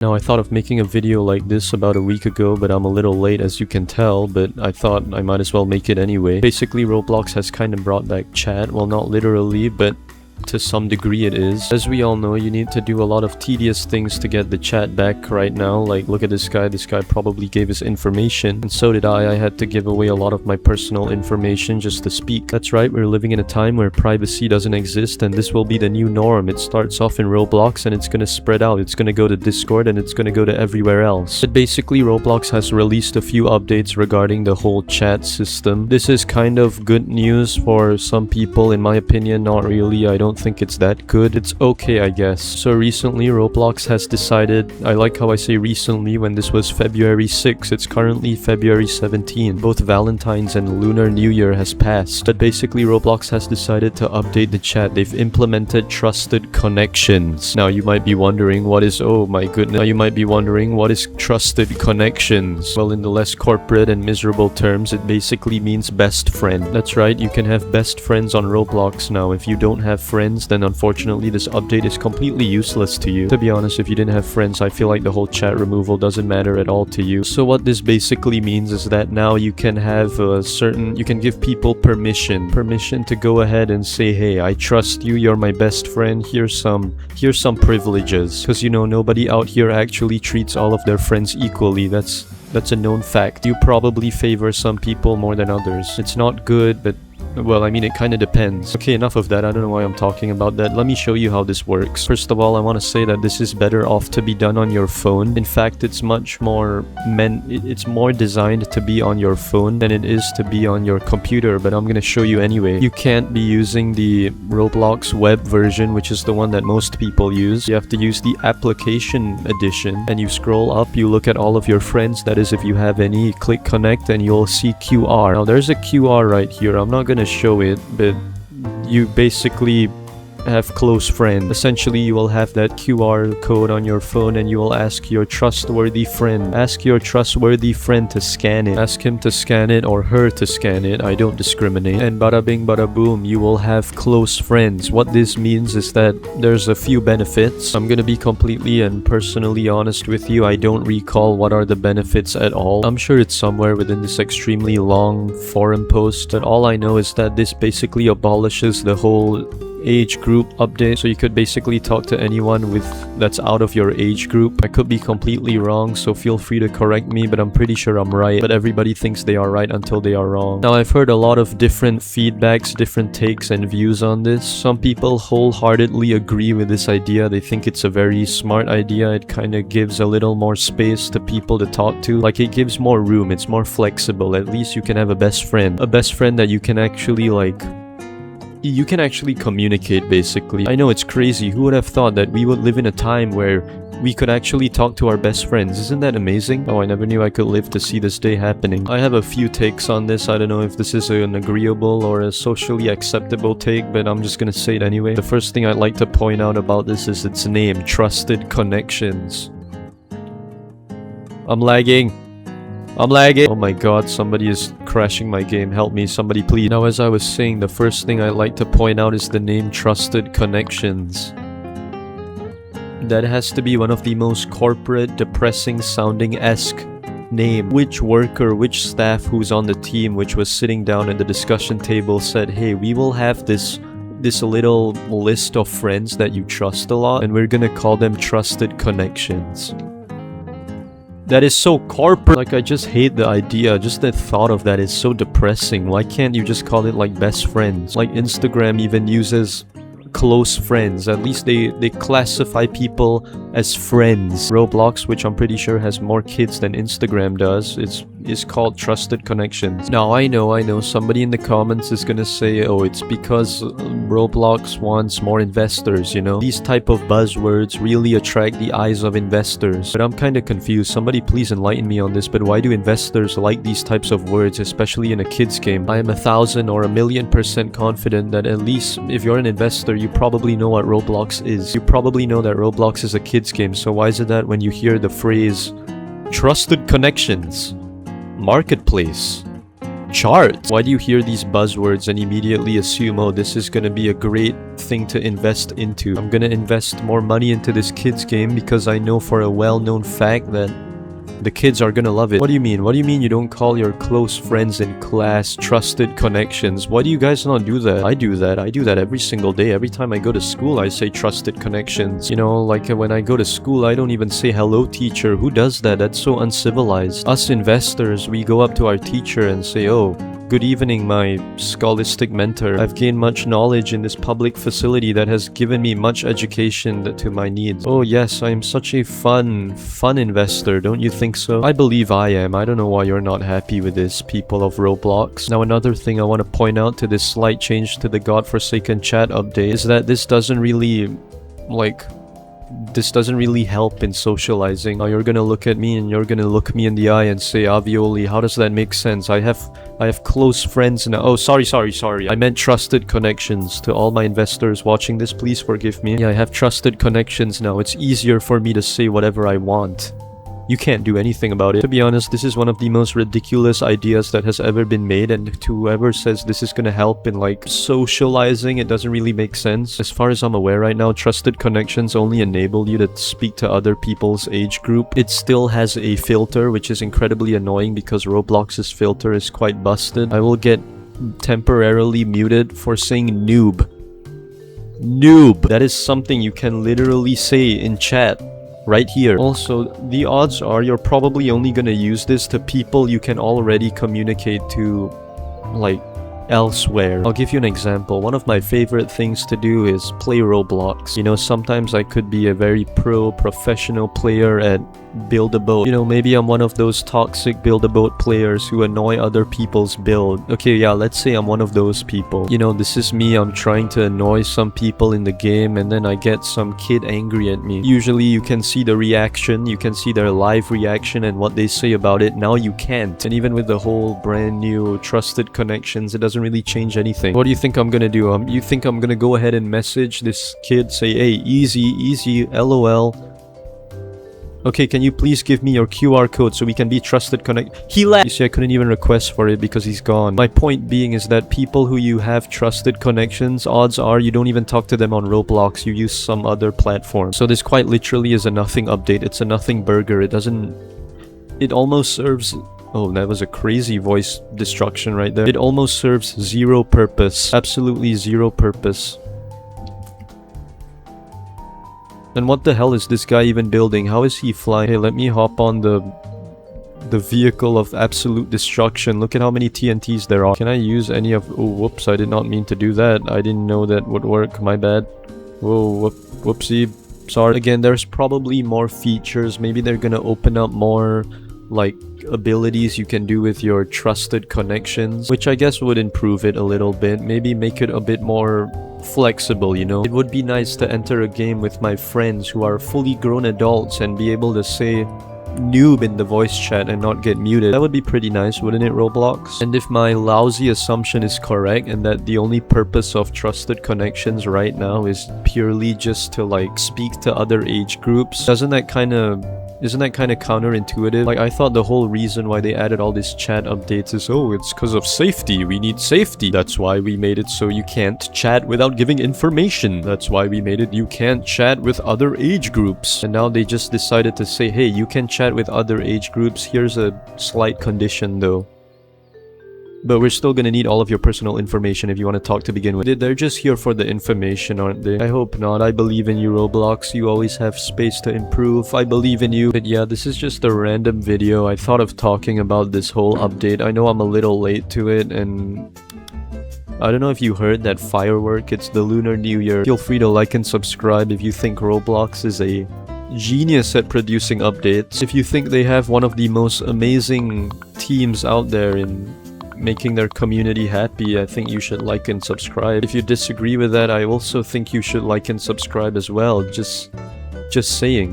Now, I thought of making a video like this about a week ago, but I'm a little late as you can tell, but I thought I might as well make it anyway. Basically, Roblox has kind of brought back chat. Well, not literally, but to some degree it is. As we all know, you need to do a lot of tedious things to get the chat back right now. Like, look at this guy probably gave his information, and so did I had to give away a lot of my personal information just to speak. That's right, we're living in a time where privacy doesn't exist, and this will be the new norm. It starts off in Roblox and it's gonna spread out. It's gonna go to Discord and it's gonna go to everywhere else. But basically, Roblox has released a few updates regarding the whole chat system. This is kind of good news for some people, in my opinion. Not really. I don't think it's that good. It's okay, I guess. So recently, Roblox has decided, I like how I say recently when this was February 6th, it's currently February 17. Both Valentine's and Lunar New Year has passed. But basically, Roblox has decided to update the chat. They've implemented trusted connections. Now, you might be wondering what is, oh my goodness, now you might be wondering what is trusted connections? Well, in the less corporate and miserable terms, it basically means best friend. That's right, you can have best friends on Roblox now. If you don't have friends, then unfortunately this update is completely useless to you. To be honest, if you didn't have friends, I feel like the whole chat removal doesn't matter at all to you. So what this basically means is that now you can have you can give people permission to go ahead and say, hey, I trust you, you're my best friend, here's some privileges. Because, you know, nobody out here actually treats all of their friends equally. That's a known fact. You probably favor some people more than others. It's not good, but well, I mean, it kind of depends. Okay, enough of that. I don't know why I'm talking about that. Let me show you how this works. First of all, I want to say that this is better off to be done on your phone. In fact, it's much more it's more designed to be on your phone than it is to be on your computer, but I'm going to show you anyway. You can't be using the Roblox web version, which is the one that most people use. You have to use the application edition, and you scroll up, you look at all of your friends, that is if you have any, click connect, and you'll see QR. Now, there's a QR right here. I'm not going to show it, but you basically have close friends. Essentially, you will have that QR code on your phone and you will ask your trustworthy friend. Ask your trustworthy friend to scan it. Ask him to scan it or her to scan it. I don't discriminate. And bada bing bada boom, you will have close friends. What this means is that there's a few benefits. I'm gonna be completely and personally honest with you. I don't recall what are the benefits at all. I'm sure it's somewhere within this extremely long forum post, but all I know is that this basically abolishes the whole age group update, so you could basically talk to anyone that's out of your age group. I could be completely wrong, so feel free to correct me, but I'm pretty sure I'm right. But everybody thinks they are right until they are wrong. Now, I've heard a lot of different feedbacks, different takes and views on this. Some people wholeheartedly agree with this idea. They think it's a very smart idea. It kind of gives a little more space to people to talk to. Like, it gives more room. It's more flexible. At least you can have a best friend that you can actually communicate, basically. I know it's crazy. Who would have thought that we would live in a time where we could actually talk to our best friends? Isn't that amazing? Oh, I never knew I could live to see this day happening. I have a few takes on this. I don't know if this is an agreeable or a socially acceptable take, but I'm just gonna say it anyway. The first thing I'd like to point out about this is its name, Trusted Connections. I'm lagging. Oh my god, somebody is crashing my game. Help me, somebody please. Now, as I was saying, the first thing I'd like to point out is the name Trusted Connections. That has to be one of the most corporate, depressing sounding-esque name. Which worker, which staff who's on the team, which was sitting down at the discussion table said, hey, we will have this little list of friends that you trust a lot, and we're gonna call them Trusted Connections. That is so corporate. Like, I just hate the idea. Just the thought of that is so depressing. Why can't you just call it like best friends? Like, Instagram even uses close friends. At least they classify people as friends. Roblox, which I'm pretty sure has more kids than Instagram does, is called Trusted Connections. Now, I know somebody in the comments is gonna say, oh, it's because Roblox wants more investors, you know? These type of buzzwords really attract the eyes of investors. But I'm kind of confused. Somebody please enlighten me on this, but why do investors like these types of words, especially in a kid's game? I am 1,000 or 1,000,000% confident that at least if you're an investor, you probably know what Roblox is. You probably know that Roblox is a kid's game, so why is it that when you hear the phrase Trusted Connections, Marketplace, Charts. Why do you hear these buzzwords and immediately assume, oh, this is gonna be a great thing to invest into? I'm gonna invest more money into this kids game because I know for a well-known fact that the kids are gonna love it. What do you mean? What do you mean you don't call your close friends in class trusted connections? Why do you guys not do that? I do that. I do that every single day. Every time I go to school, I say trusted connections. You know, like when I go to school, I don't even say hello teacher. Who does that? That's so uncivilized. Us investors, we go up to our teacher and say, oh, good evening, my scholastic mentor. I've gained much knowledge in this public facility that has given me much education to my needs. Oh yes, I'm such a fun investor, don't you think so? I believe I am. I don't know why you're not happy with this, people of Roblox. Now another thing I want to point out to this slight change to the godforsaken chat update is that this doesn't really, this doesn't really help in socializing. Now you're gonna look at me and you're gonna look me in the eye and say, Avioli, how does that make sense? I have close friends now. Oh, sorry. I meant trusted connections. To all my investors watching this, please forgive me. Yeah, I have trusted connections now. It's easier for me to say whatever I want. You can't do anything about it. To be honest, this is one of the most ridiculous ideas that has ever been made, and to whoever says this is gonna help in like socializing, it doesn't really make sense. As far as I'm aware right now, trusted connections only enable you to speak to other people's age group. It still has a filter, which is incredibly annoying because Roblox's filter is quite busted. I will get temporarily muted for saying noob. Noob! That is something you can literally say in chat. Right here. Also, the odds are you're probably only gonna use this to people you can already communicate to, like, elsewhere. I'll give you an example. One of my favorite things to do is play Roblox. You know, sometimes I could be a very professional player at Build-A-Boat. You know, maybe I'm one of those toxic Build-A-Boat players who annoy other people's build. Okay, yeah, let's say I'm one of those people. You know, this is me. I'm trying to annoy some people in the game and then I get some kid angry at me. Usually you can see the reaction, you can see their live reaction and what they say about it. Now you can't. And even with the whole brand new trusted connections, it doesn't really change anything. What do you think I'm gonna do? You think I'm gonna go ahead and message this kid, say, hey, easy, lol. Okay, can you please give me your QR code so we can be trusted connect- He left! You see, I couldn't even request for it because he's gone. My point being is that people who you have trusted connections, odds are you don't even talk to them on Roblox, you use some other platform. So this quite literally is a nothing update. It's a nothing burger. It doesn't... It almost serves... Oh, that was a crazy voice destruction right there. It almost serves zero purpose. Absolutely zero purpose. And what the hell is this guy even building? How is he flying? Hey, let me hop on the vehicle of absolute destruction. Look at how many TNTs there are. Can I use any of... Oh, whoops, I did not mean to do that. I didn't know that would work. My bad. Whoa, whoopsie. Sorry. Again, there's probably more features. Maybe they're gonna open up more, like, abilities you can do with your trusted connections, which I guess would improve it a little bit. Maybe make it a bit more flexible, you know? It would be nice to enter a game with my friends who are fully grown adults and be able to say noob in the voice chat and not get muted. That would be pretty nice, wouldn't it, Roblox? And if my lousy assumption is correct and that the only purpose of trusted connections right now is purely just to like speak to other age groups, isn't that kind of counterintuitive? Like, I thought the whole reason why they added all these chat updates is, oh, it's because of safety. We need safety. That's why we made it so you can't chat without giving information. That's why we made it you can't chat with other age groups. And now they just decided to say, hey, you can chat with other age groups. Here's a slight condition though. But we're still gonna need all of your personal information if you want to talk to begin with. They're just here for the information, aren't they? I hope not. I believe in you, Roblox. You always have space to improve. I believe in you. But yeah, this is just a random video. I thought of talking about this whole update. I know I'm a little late to it, and I don't know if you heard that firework. It's the Lunar New Year. Feel free to like and subscribe if you think Roblox is a genius at producing updates. If you think they have one of the most amazing teams out there in making their community happy, I think you should like and subscribe. If you disagree with that, I also think you should like and subscribe as well. Just saying.